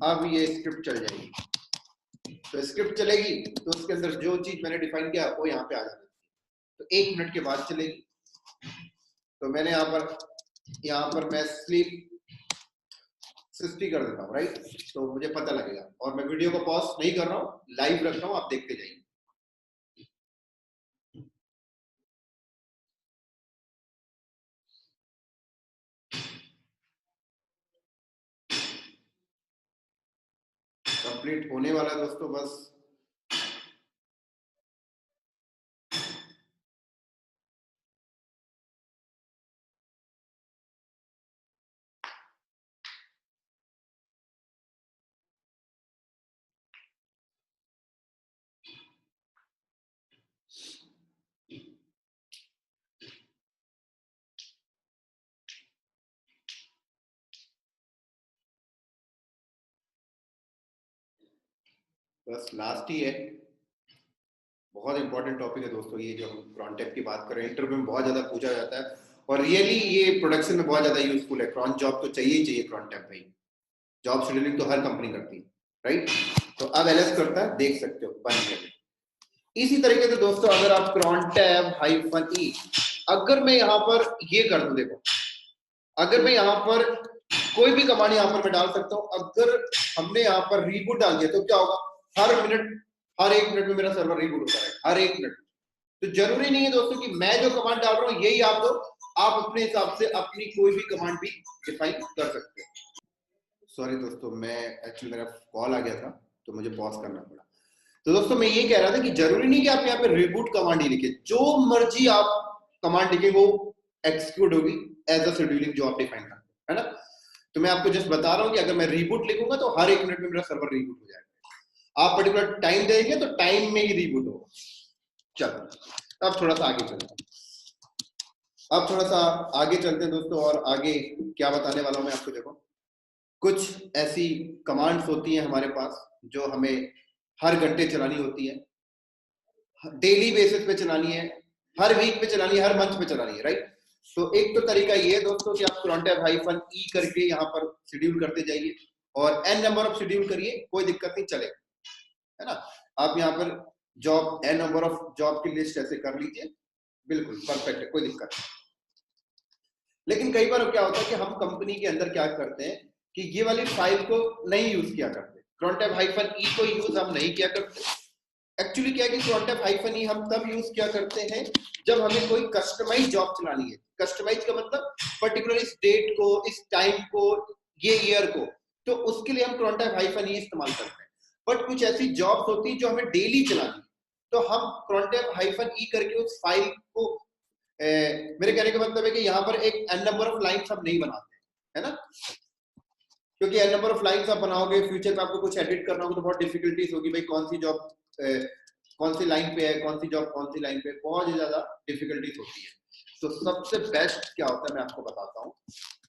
अब ये स्क्रिप्ट चल जाएगी, तो स्क्रिप्ट चलेगी तो उसके अंदर जो चीज मैंने डिफाइन किया वो यहाँ पे आ जाएगी, तो 1 मिनट के बाद चलेगी। तो मैंने यहाँ पर मैं स्लीप 60 कर देता हूँ, राइट। तो मुझे पता लगेगा, और मैं वीडियो को पॉज नहीं कर रहा हूँ, लाइव रख रहा हूँ, आप देखते जाइए। कंप्लीट होने वाला है दोस्तों, बस लास्ट ही है। बहुत इंपॉर्टेंट टॉपिक है दोस्तों, ये जो हम crontab की बात कर रहे हैं, इंटरव्यू में बहुत ज्यादा पूछा जाता है, और रियली ये प्रोडक्शन में बहुत ज्यादा यूजफुल है। क्रॉन जॉब तो चाहिए ही चाहिए crontab भाई, जॉब शेड्यूलिंग तो हर कंपनी करती है, राइट। तो अब एलएस करता है, देख सकते हो बन गया। इसी तरीके से दोस्तों अगर आप crontab-e, अगर मैं यहाँ पर ये कर दूं, देखो अगर मैं यहाँ पर कोई भी कमांड यहाँ पर मैं डाल सकता हूँ, अगर हमने यहाँ पर रीबूट डाल दिया तो क्या होगा, हर 1 मिनट में मेरा सर्वर रीबूट होता है, हर 1 मिनट। तो जरूरी नहीं है दोस्तों कि मैं जो कमांड डाल रहा हूँ यही आप दो, आप अपने हिसाब से अपनी कोई भी कमांड भी डिफाइन कर सकते हैं। सॉरी दोस्तों, मैं एक्चुअली मेरा कॉल आ गया था तो मुझे पॉज करना पड़ा। तो दोस्तों मैं ये कह रहा था कि जरूरी नहीं कि आप यहाँ पे रिबूट कमांड ही लिखे, जो मर्जी आप कमांड लिखे वो एक्सिक्यूट होगी एज अ शेड्यूलिंग जो आप डिफाइन करते हैं, है ना। तो मैं आपको जस्ट बता रहा हूँ कि अगर मैं रिबूट लिखूंगा तो हर 1 मिनट में मेरा सर्वर रिबूट हो जाएगा। आप पर्टिकुलर टाइम देंगे तो टाइम में ही रिबूट होगा। चलो अब थोड़ा सा आगे चलते हैं, दोस्तों, और आगे क्या बताने वाला हूं मैं आपको। देखो कुछ ऐसी कमांड्स होती हैं हमारे पास जो हमें हर घंटे चलानी होती है, डेली बेसिस पे चलानी है, हर वीक पे चलानी है, हर मंथ पे चलानी है, राइट। तो एक तो तरीका ये है दोस्तों कि आप crontab-e करके यहाँ पर शेड्यूल करते जाइए, और n नंबर ऑफ शेड्यूल करिए, कोई दिक्कत नहीं, चलेगा, है ना। आप यहाँ पर job n number of job की लिस्ट ऐसे कर लीजिए, बिल्कुल परफेक्ट है, कोई दिक्कत नहीं। लेकिन कई बार क्या होता है कि हम कंपनी के अंदर क्या करते हैं कि ये वाली फाइल को नहीं यूज किया करते, crontab-e को यूज हम नहीं किया करते, एक्चुअली क्या है कि crontab हाइफन ई हम तब यूज क्या करते हैं जब हमें कोई कस्टमाइज जॉब चलानी है। कस्टमाइज का मतलब पर्टिकुलर इस डेट को, इस टाइम को, ये ईयर को, तो उसके लिए हम crontab हाइफन ई इस्तेमाल करते हैं। बट कुछ ऐसी जॉब्स होती है जो हमें डेली चलानी है, तो हम crontab हाइफन ई करके उस फाइल को मेरे कहने का मतलब है कि यहाँ पर एक n नंबर ऑफ लाइन्स हम नहीं बनाते, है ना, क्योंकि n नंबर ऑफ लाइन्स आप बनाओगे, फ्यूचर में आपको कुछ एडिट करना होगा तो बहुत डिफिकल्टीज होगी, भाई कौन सी जॉब कौन सी लाइन पे है, कौन सी जॉब कौन सी लाइन पे, बहुत ज्यादा डिफिकल्टीज होती है। तो सबसे बेस्ट क्या होता है मैं आपको बताता हूँ,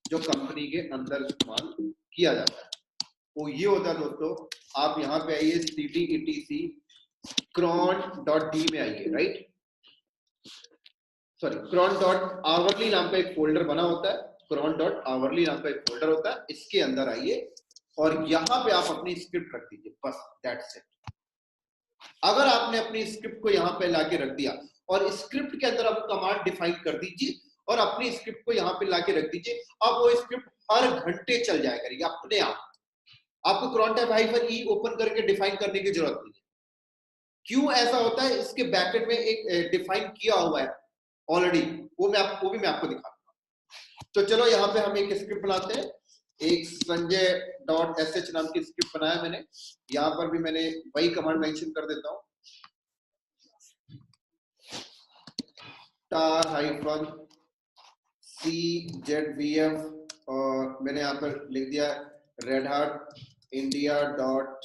जो कंपनी के अंदर इस्तेमाल किया जाता है वो ये होता है दोस्तों, आप यहाँ पे आइए cd cron.d में आइए, राइट, सॉरी cron.hourly नाम का एक फोल्डर बना होता है, cron.hourly नाम का एक फोल्डर होता है, इसके अंदर आइए और यहाँ पे आप अपनी स्क्रिप्ट रख दीजिए, बस दैट्स इट। अगर आपने अपनी स्क्रिप्ट को यहाँ पे लाके रख दिया और स्क्रिप्ट के अंदर आप कमांड डिफाइन कर दीजिए और अपनी स्क्रिप्ट को यहाँ पे लाके रख दीजिए, अब वो स्क्रिप्ट हर घंटे चल जाया करेगी अपने आप। आपको crontab हाइफन ई ओपन करके डिफाइन करने की जरूरत नहीं है। क्यों ऐसा होता है, इसके बैकेंड में एक डिफाइन किया हुआ है ऑलरेडी, वो भी मैं आपको दिखाऊंगा। तो चलो यहाँ पे हम एक स्क्रिप्ट बनाते हैं, एक sanjay.sh नाम की स्क्रिप्ट बनाया मैंने, यहाँ पर भी मैंने वही कमांड मेंशन कर देता हूँ, tar हाइफन czvf, और मैंने यहाँ पर लिख दिया redhat india डॉट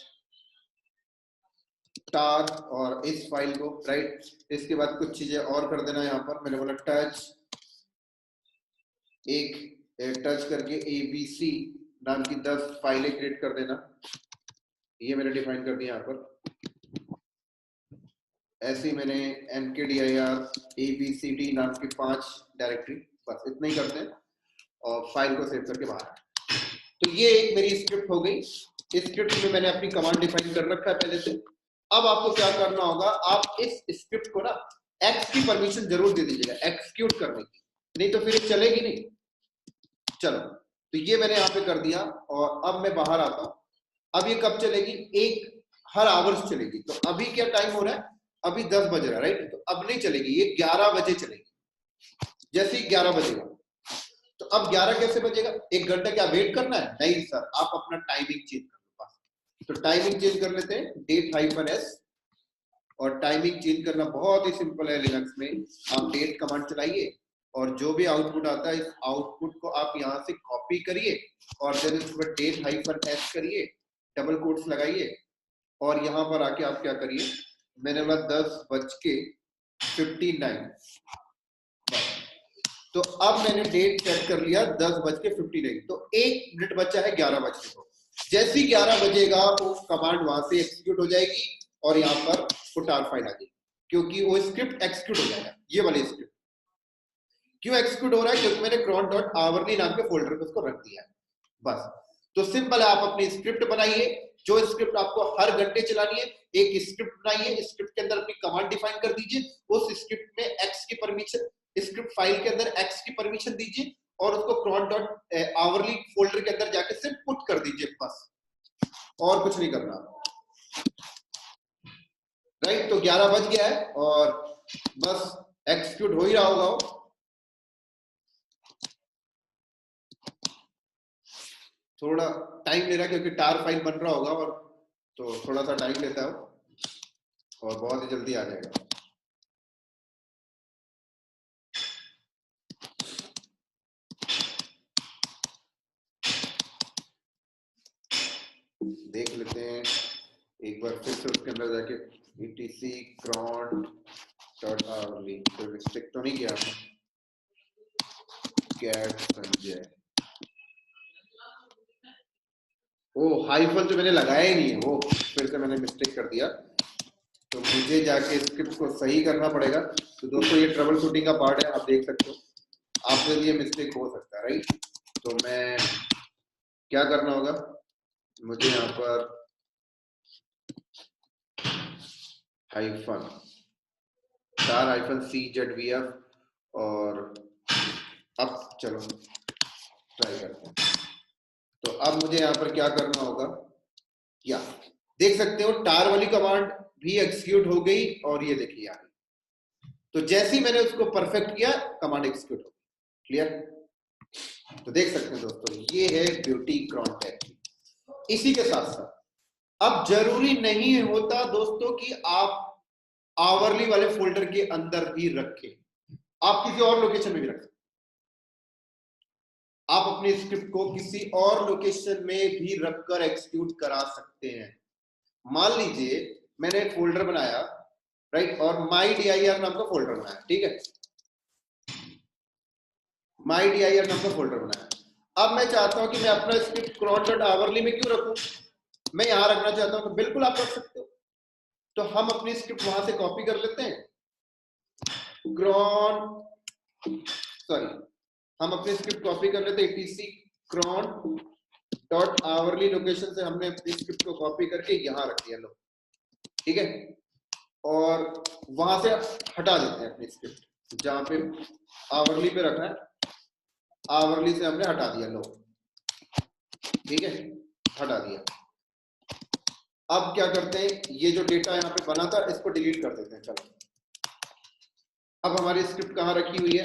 tar, और इस फाइल को, राइट, इसके बाद कुछ चीजें और कर देना। यहाँ पर मैंने बोला टच, एक टच करके abc नाम की 10 फाइलें क्रिएट कर देना, ये मैंने डिफाइन कर दिया यहाँ पर। ऐसे ही मैंने mkdir abcd नाम की 5 डायरेक्टरी, बस इतना ही करते हैं और फाइल को सेव करके बाहर। तो ये एक मेरी स्क्रिप्ट हो गई। इस स्क्रिप्ट में मैंने अपनी कमांड डिफाइन कर रखा है पहले से। अब आपको क्या करना होगा, आप इस स्क्रिप्ट को ना एक्स की परमिशन जरूर दे दीजिएगा एक्सिक्यूट करने की, नहीं तो फिर चलेगी नहीं। चलो, तो ये मैंने यहाँ पे कर दिया और अब मैं बाहर आता हूँ। अब ये कब चलेगी, एक हर आवर्स चलेगी। तो अभी क्या टाइम हो रहा है, अभी 10 बज रहा है, राइट, तो अब नहीं चलेगी, ये 11 बजे चलेगी। जैसे ही 11 बजेगा, तो अब 11 कैसे बजेगा, 1 घंटा क्या वेट करना है, नहीं सर, आप अपना टाइमिंग चेंज कर लो बस। तो टाइमिंग चेंज कर लेते हैं, डेट हाइफन एस, और टाइमिंग चेंज करना बहुत ही सिंपल है लिनक्स में। आप डेट कमांड चलाइए और जो भी आउटपुट आता है, इस आउटपुट को आप यहाँ से कॉपी करिए और देन इस पर डेट हाइफन एस करिए, डबल कोट्स लगाइए और यहाँ पर आके आप क्या करिए, मैंने बोला 10:59। तो अब मैंने डेट सेट कर लिया 10:59, तो 1 मिनट बचा है 11 बजने को। जैसे ही 11 बजेगा वो कमांड वहां से एग्जीक्यूट हो जाएगी और यहाँ पर फुटार फाइल आ जाएगी, क्योंकि वो स्क्रिप्ट एग्जीक्यूट हो जाएगा। ये वाली स्क्रिप्ट क्यों एग्जीक्यूट हो रहा है, क्योंकि मैंने cron.hourly नाम के फोल्डर पे उसको रख दिया है, बस। तो सिंपल है, आप अपनी स्क्रिप्ट बनाइए, जो स्क्रिप्ट आपको हर घंटे चलानी है, एक स्क्रिप्ट बनाइए, स्क्रिप्ट के अंदर अपनी कमांड डिफाइन कर दीजिए, उस स्क्रिप्ट में एक्स की परमिशन, स्क्रिप्ट फाइल के अंदर एक्स की परमिशन दीजिए और उसको cron.hourly फोल्डर के अंदर जाके सिर्फ पुट कर दीजिए, बस, और कुछ नहीं करना, राइट। तो 11 बज गया है और बस एग्जीक्यूट हो ही रहा होगा। थोड़ा टाइम ले रहा है क्योंकि टार फाइल बन रहा होगा, और तो थोड़ा सा टाइम लेता है और बहुत ही जल्दी आ जाएगा। देख लेते हैं एक बार फिर से उसके अंदर जाके etc cron.hourly, कोई मिस्टेक तो नहीं किया आपने, कैट संजय, ओ हाइफन तो मैंने लगाया ही नहीं है, वो फिर से मैंने मिस्टेक कर दिया, तो मुझे जाके स्क्रिप्ट को सही करना पड़ेगा। तो दोस्तों ये ट्रबल शूटिंग का पार्ट है, आप देख सकते हो, आपसे भी ये मिस्टेक हो सकता है, राइट। तो मैं क्या करना होगा, मुझे यहाँ पर हाइफन tar हाइफन czvf, और अब चलो ट्राई करते हैं। तो अब मुझे यहाँ पर क्या करना होगा, या देख सकते हो टार वाली कमांड भी एग्जीक्यूट हो गई और ये देखिए आ गई। तो जैसे ही मैंने उसको परफेक्ट किया कमांड एग्जीक्यूट हो गई। क्लियर? तो देख सकते हैं दोस्तों ये है ब्यूटी cron टैब की। इसी के साथ साथ अब जरूरी नहीं होता दोस्तों कि आप आवरली वाले फोल्डर के अंदर भी रखें, आप किसी और लोकेशन में भी रख सकते। आप अपनी स्क्रिप्ट को किसी और लोकेशन में भी रखकर एग्जीक्यूट करा सकते हैं। मान लीजिए मैंने एक फोल्डर बनाया, राइट, और mydir नाम का फोल्डर बनाया, ठीक है, mydir नाम का फोल्डर बनाया। अब मैं चाहता हूं कि मैं अपना स्क्रिप्ट cron.hourly में क्यों रखूं, मैं यहां रखना चाहता हूं, तो बिल्कुल आप रख सकते हो। तो हम अपनी स्क्रिप्ट वहां से कॉपी कर लेते हैं, हम अपनी स्क्रिप्ट कॉपी कर लेते हैं, etc cron.hourly लोकेशन से हमने अपनी स्क्रिप्ट को कॉपी करके यहां रख दिया, लो, ठीक है, और वहां से हटा देते हैं अपनी स्क्रिप्ट, जहां पे आवरली पे रखना है, आवरली से हमने हटा दिया, लो, ठीक है, हटा दिया। अब क्या करते हैं, ये जो डेटा यहाँ पे बना था इसको डिलीट कर देते हैं। चलो अब हमारी स्क्रिप्ट कहाँ रखी हुई है,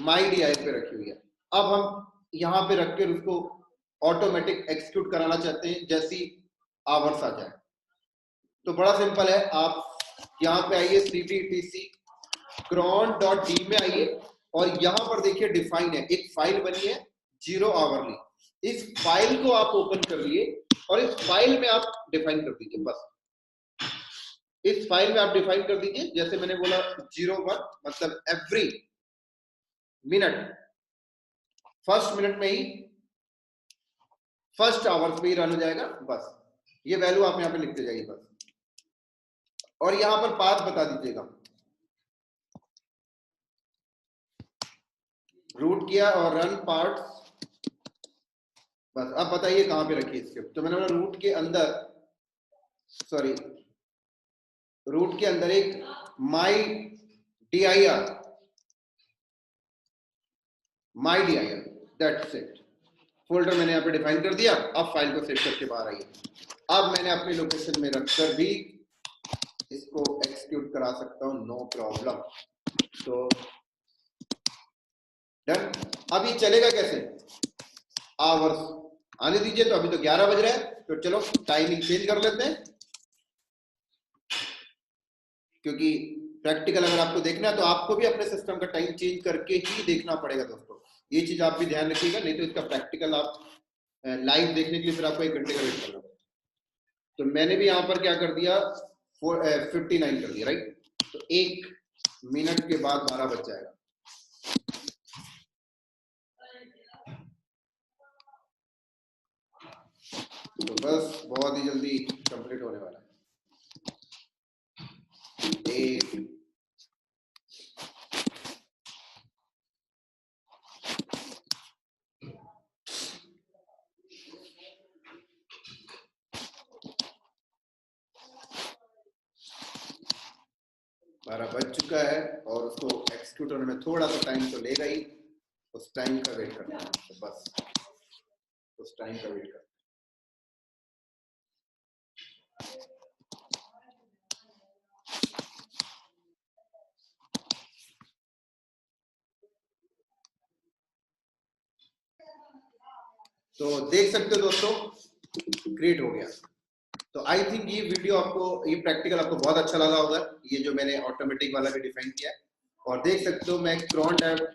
mydir पे रखी हुई है। अब हम यहाँ पे रख कर उसको ऑटोमेटिक एक्सिक्यूट कराना चाहते हैं जैसी आवर्स आ जाए। तो बड़ा सिंपल है, आप यहाँ पे आइए cd etc cron.d में आइए और यहाँ पर देखिए डिफाइन है, एक फाइल बनी है 0 hourly। इस फाइल को आप ओपन कर लिए और इस फाइल में आप डिफाइन कर दीजिए, बस इस फाइल में आप डिफाइन कर दीजिए, जैसे मैंने बोला 01 मतलब एवरी मिनट, फर्स्ट मिनट में ही फर्स्ट आवर्स में ही रन हो जाएगा, बस ये वैल्यू आप यहाँ पे लिखते जाइए बस। और यहां पर पाथ बता दीजिएगा, रूट किया और रन पार्ट्स, बस। अब बताइए कहां पे रखिए स्क्रिप्ट, तो मैंने बोला रूट के अंदर, सॉरी रूट के अंदर एक mydir दैट्स इट फोल्डर मैंने यहाँ पे डिफाइन कर दिया। अब फाइल को सेव करके बाहर आइए। अब मैंने अपने लोकेशन में रखकर भी इसको एक्सिक्यूट करा सकता हूँ, नो प्रॉब्लम। तो डन। अब ये चलेगा कैसे, आवर्स आने दीजिए। तो अभी तो 11 बज रहा है, तो चलो टाइमिंग चेंज कर लेते हैं, क्योंकि प्रैक्टिकल अगर आपको देखना है तो आपको भी अपने सिस्टम का टाइम चेंज करके ही देखना पड़ेगा दोस्तों। ये चीज आप भी ध्यान रखिएगा, नहीं तो इसका प्रैक्टिकल आप लाइव देखने के लिए फिर आपको 1 घंटे का वेट करना पड़ेगा। तो मैंने भी यहाँ पर क्या कर दिया, 59 कर दिया, राइट। तो 1 मिनट के बाद 12 बज जाएगा। तो बस बहुत ही जल्दी कंप्लीट होने वाला है। बारह बज चुका है और उसको एक्सिक्यूट होने में थोड़ा सा टाइम तो लेगा ही, उस टाइम का वेट करना है। तो बस उस टाइम का वेट करना है। तो देख सकते हो दोस्तों, क्रिएट हो गया। तो आई थिंक ये वीडियो आपको, ये प्रैक्टिकल आपको बहुत अच्छा लगा होगा, ये जो मैंने ऑटोमेटिक वाला भी डिफाइन किया है। और देख सकते हो मैं cron tab -l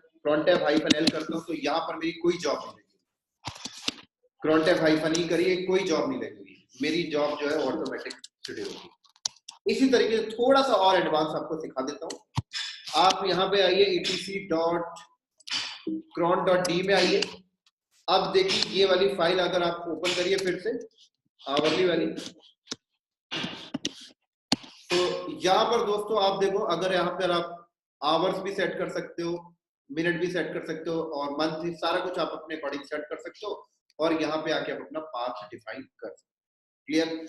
करता हूँ तो यहाँ पर मेरी कोई जॉब नहीं लगेगी। cron tab -e करिए, कोई जॉब नहीं लगेगी, मेरी जॉब जो है ऑटोमेटिक शेड्यूल होगी। इसी तरीके से थोड़ा सा और एडवांस आपको सिखा देता हूँ। आप यहाँ पे आइए etc.cron.d में आइए। अब देखिए ये वाली फाइल अगर आप ओपन करिए फिर से, आवरली वाली, तो यहाँ पर दोस्तों आप देखो, अगर यहाँ पर आप आवर्स भी सेट कर सकते हो, मिनट भी सेट कर सकते हो और मंथ भी, सारा कुछ आप अपने अकॉर्डिंग सेट कर सकते हो। और यहाँ पे आके आप अपना पाथ डिफाइन कर सकते हो। क्लियर?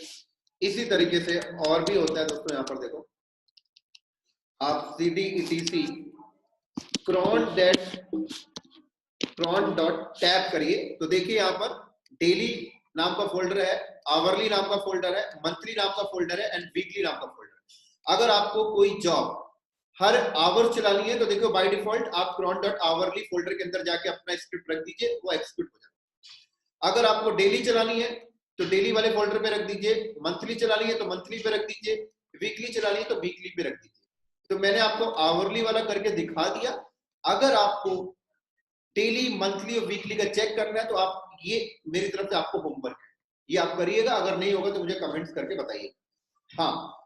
इसी तरीके से और भी होता है दोस्तों। यहाँ पर देखो, आप cd etc cron.tab करिए तो देखिए यहाँ पर डेली नाम का फोल्डर है, आवरली नाम का फोल्डर है, मंथली नाम का फोल्डर है एंड वीकली नाम का फोल्डर है। अगर आपको कोई जॉब हर आवर चलानी है तो देखो बाय डिफॉल्ट आप cron.hourly फोल्डर के अंदर जाके अपना स्क्रिप्ट रख दीजिए, वो एग्जीक्यूट हो जाएगा। अगर आपको डेली चलानी है तो डेली वाले फोल्डर पे रख दीजिए, मंथली चलानी है तो मंथली पे रख दीजिए, वीकली चलानी है तो वीकली पे रख दीजिए। तो मैंने आपको आवरली वाला करके दिखा दिया। अगर आपको डेली मंथली और वीकली का चेक करना है तो आप ये मेरी तरफ से आपको होमवर्क है, ये आप करिएगा। अगर नहीं होगा तो मुझे कमेंट्स करके बताइए। हाँ,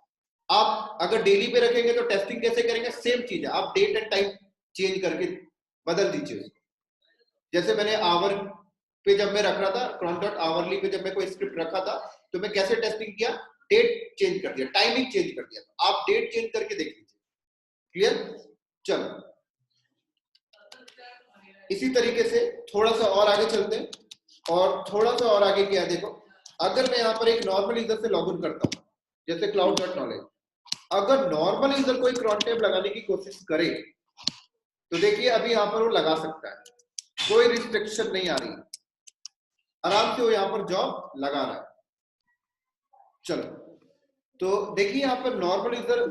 आप अगर डेली पे रखेंगे तो टेस्टिंग कैसे करेंगे, सेम चीज है, आप डेट एंड टाइम चेंज करके बदल दीजिए उसको। जैसे मैंने आवर पे जब मैं रख रहा था, cron.hourly पे जब मैं कोई स्क्रिप्ट रखा था तो मैं कैसे टेस्टिंग किया, डेट चेंज कर दिया, टाइमिंग चेंज कर दिया। आप डेट चेंज करके देख लीजिए। क्लियर? चलो इसी तरीके से थोड़ा सा और आगे चलते हैं, और थोड़ा सा और आगे क्या है, देखो अगर मैं यहाँ पर एक नॉर्मल यूजर से लॉग इन करता हूँ, जैसे cloud.knowledge, अगर नॉर्मल यूजर कोई cron टैब लगाने की कोशिश करे तो देखिए अभी यहाँ पर वो लगा सकता है, कोई रिस्ट्रिक्शन नहीं आ रही, आराम से वो यहाँ पर जॉब लगा रहा है। चलो तो देखिए यहाँ पर नॉर्मल यूजर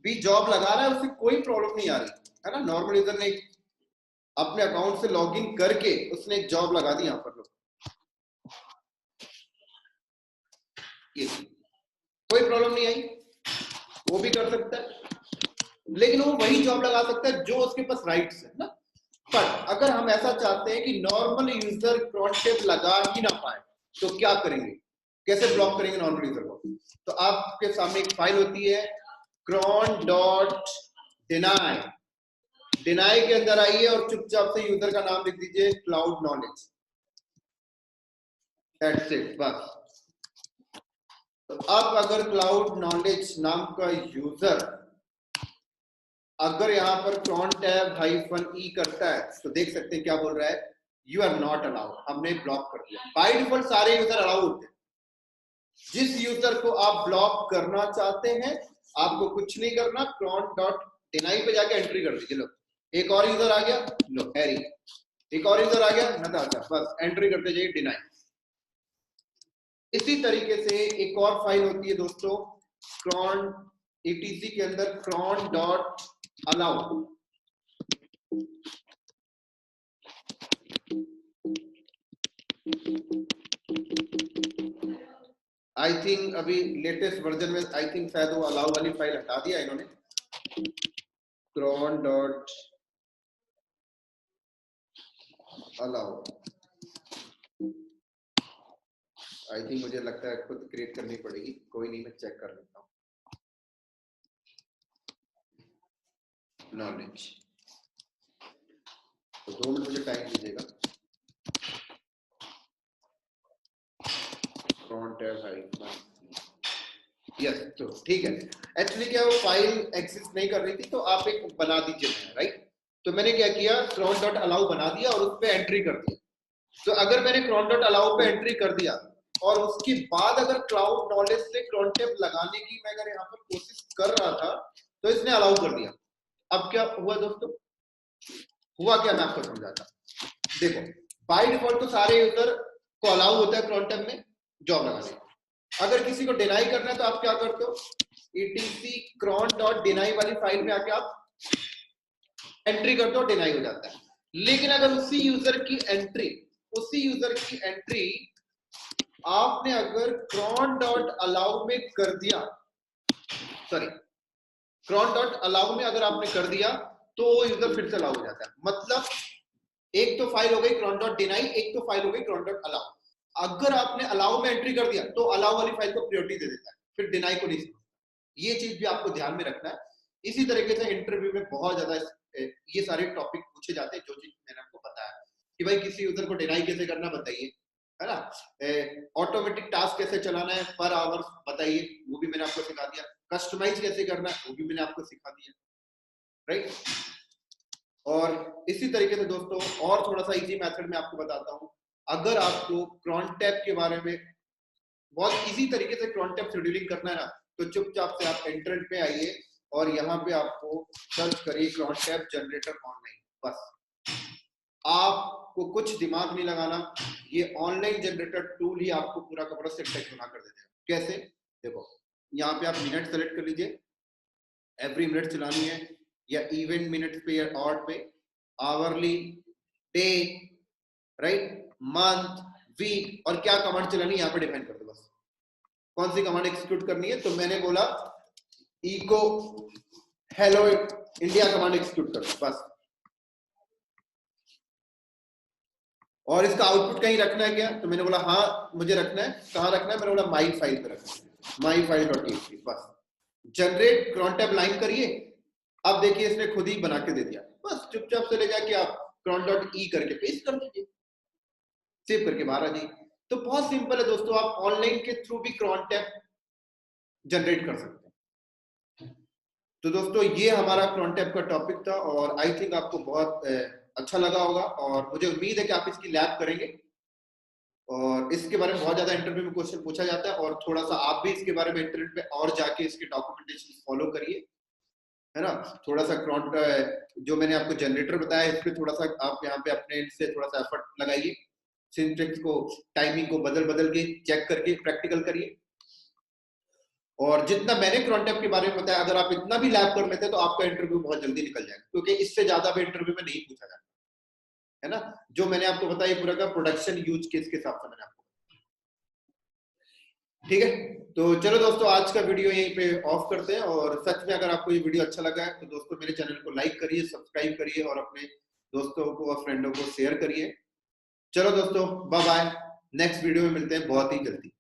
भी जॉब लगा रहा है, उससे कोई प्रॉब्लम नहीं आ रही है ना। नॉर्मल यूजर ने अपने अकाउंट से लॉगिन करके उसने एक जॉब लगा दी यहाँ पर, लोग ये कोई प्रॉब्लम नहीं आई, वो भी कर सकता है, लेकिन वो वही जॉब लगा सकता है जो उसके पास राइट्स है ना। पर अगर हम ऐसा चाहते हैं कि नॉर्मल यूजर cron टैब लगा ही ना पाए तो क्या करेंगे, कैसे ब्लॉक करेंगे नॉर्मल यूजर को? तो आपके सामने एक फाइल होती है cron.deny, डिनाई के अंदर आइए और चुपचाप से यूजर का नाम लिख दीजिए क्लाउड नॉलेज, दैट्स इट, बस। तो अब अगर क्लाउड नॉलेज नाम का यूजर अगर यहाँ पर cron टैब -e करता है तो देख सकते हैं क्या बोल रहा है, यू आर नॉट अलाउड, हमने ब्लॉक कर दिया। बाय डिफॉल्ट सारे यूजर अलाउ होते हैं, जिस यूजर को आप ब्लॉक करना चाहते हैं आपको कुछ नहीं करना, cron.deny पे जाके एंट्री कर दीजिए। लो एक और यूजर आ गया, लो हैरी, एक और यूजर आ गया नताशा, बस एंट्री करते जाइए डिनाई। इसी तरीके से एक और फाइल होती है दोस्तों cron etc के अंदर cron.allow, आई थिंक अभी लेटेस्ट वर्जन में आई थिंक शायद वो अलाउ वाली फाइल हटा दिया इन्होंने, cron.allow, आई थिंक मुझे लगता है खुद क्रिएट करनी पड़ेगी, कोई नहीं मैं चेक कर लेता हूँ। नॉलेज तो 2 मिनट मुझे टाइम दीजिएगा। यस तो ठीक है, एक्चुअली क्या वो फाइल एग्जिस्ट नहीं कर रही थी तो आप एक बना दीजिए, राइट। तो मैंने क्या किया, cron.allow बना दिया और उस पर एंट्री कर दिया। तो अगर मैंने cron.allow पे एंट्री कर दिया और उसके बाद अगर क्लाउड नॉलेज से cron टैब लगाने की मैं अगर यहाँ पर कोशिश कर रहा था तो इसने अलाउ कर दिया। अब क्या हुआ दोस्तों, हुआ क्या मैं आपको समझाता। देखो बाय डिफॉल्ट तो सारे यूजर को अलाउ होता है cron टैब में जॉब लगाने, अगर किसी को डिनाई करना है तो आप क्या करते हो, etc cron.deny वाली फाइल में आके आप एंट्री करते हो, डिनाई हो जाता है। लेकिन अगर उसी यूजर की एंट्री आपने अगर cron.allow में कर दिया, सॉरी cron.allow में अगर आपने कर दिया तो यूजर फिर से अलाउ हो जाता है। मतलब एक तो फाइल हो गई cron.deny, एक तो फाइल हो गई cron.allow। अगर आपने अलाउ में एंट्री कर दिया तो अलाउ वाली फाइल को प्रायोरिटी दे देता है, फिर डिनाई को नहीं समझता। ये चीज भी आपको ध्यान में रखना है। इसी तरीके से इंटरव्यू में बहुत ज्यादा ये सारे टॉपिक पूछे जाते हैं, जो चीज मैंने आपको बताया कि भाई किसी यूजर को डिनाई कैसे करना बताइए, है ना, ऑटोमेटिक टास्क कैसे चलाना है पर आवर बताइए, वो भी मैंने आपको सिखा दिया, कस्टमाइज कैसे करना है वो भी मैंने आपको सिखा दिया, राइट। और इसी तरीके से दोस्तों और थोड़ा सा इजी मेथड में आपको बताता हूँ, अगर आपको cron टैब के बारे में बहुत इजी तरीके से cron टैब शेड्यूलिंग करना है ना, तो चुपचाप से आप इंटरनेट पे आइए और यहाँ पे आपको सर्च करिए cron टैब जनरेटर ऑनलाइन, बस आपको कुछ दिमाग नहीं लगाना, ये ऑनलाइन जनरेटर टूल ही आपको पूरा का पूरा सिंटैक्स बना कर देता है। कैसे, देखो यहाँ पे आप मिनट सेलेक्ट कर लीजिए, एवरी मिनट चलानी है या इवेंट मिनट पे या odd pay, hourly, day, right, month, week, और क्या कमांड चलानी है यहाँ पे डिफाइन कर दो बस, कौन सी कमांड एक्सिक्यूट करनी है। तो मैंने बोला echo hello India command execute कर दो बस। और इसका आउटपुट कहीं रखना है क्या, तो मैंने बोला हाँ मुझे रखना है। कहाँ रखना है, मैंने बोला माई फाइल पे रखना है, माई फाइल डॉट टीएक्सटी बस। जनरेट क्रॉन टैब लाइन करिए, अब देखिए इसने खुद ही बना के दे दिया, बस चुपचाप से ले जाके आप क्रॉन डॉट ई करके पेस्ट कर दीजिए, सेव करके बाहर आ जाइए। तो बहुत सिंपल है दोस्तों, आप ऑनलाइन के थ्रू भी क्रॉन टैब जनरेट कर सकते हैं। तो दोस्तों ये हमारा क्रॉन टैब का टॉपिक था और आई थिंक आपको बहुत अच्छा लगा होगा और मुझे उम्मीद है कि आप इसकी लैब करेंगे। और इसके बारे में बहुत ज्यादा इंटरव्यू में क्वेश्चन पूछा जाता है और थोड़ा सा आप भी इसके बारे में इंटरनेट पे और जाके इसके डॉक्यूमेंटेशन फॉलो करिए, है ना। थोड़ा सा क्रॉन जो मैंने आपको जनरेटर बताया इस पे थोड़ा सा आप यहाँ पे अपने से थोड़ा सा एफर्ट लगाइए, सिंटेक्स को, टाइमिंग को बदल बदल के चेक करके प्रैक्टिकल करिए। और जितना मैंने क्रॉन टैब के बारे में बताया, अगर आप इतना भी लैब कर लेते तो आपका इंटरव्यू बहुत जल्दी निकल जाएगा, क्योंकि इससे ज्यादा भी इंटरव्यू में नहीं पूछा जाता, है ना। जो मैंने आपको बताया पूरा का प्रोडक्शन यूज केस के हिसाब से मैंने आपको, ठीक है। तो चलो दोस्तों आज का वीडियो यहीं पे ऑफ करते हैं। और सच में अगर आपको ये वीडियो अच्छा लगा है तो दोस्तों मेरे चैनल को लाइक करिए, सब्सक्राइब करिए और अपने दोस्तों को और फ्रेंडों को शेयर करिए। चलो दोस्तों बाय बाय, नेक्स्ट वीडियो में मिलते हैं बहुत ही जल्दी।